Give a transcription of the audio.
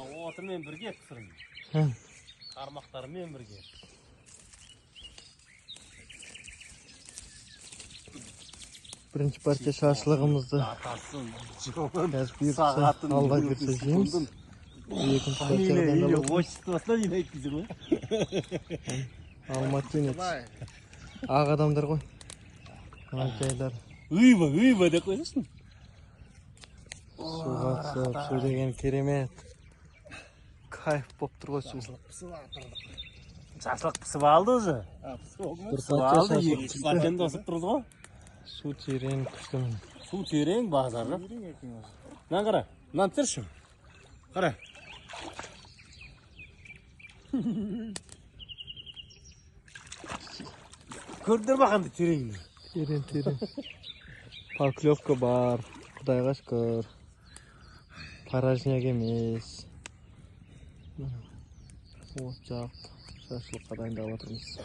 Otымен birge pişirin. Karmaklarымен birge. Birinchi parcha shashlig'imizni gaz buyursa Alloh bersa yeymiz. Ikkinchi parcha Отчествосына дейін айтқызыр ма? Алматинец. Ақ адамдар ғой. Анакайлар. Үйбі деп қойсың. Суға түсіп, су деген керемет. Кайф болып тұр ғой су. Шашлық пісіп алды уже. Пісіп алды, екі стаканда ысып тұрды ғой. Су терең күшті. Су терең базары. Мынаны қара, мынаны түсірші. Қара. Көрдір бақанды тереңді. Терең. Поклевка бар. Құдайға шүкір. Порожняк емес. От жақты. Шашлыққа дайындап отырмыз.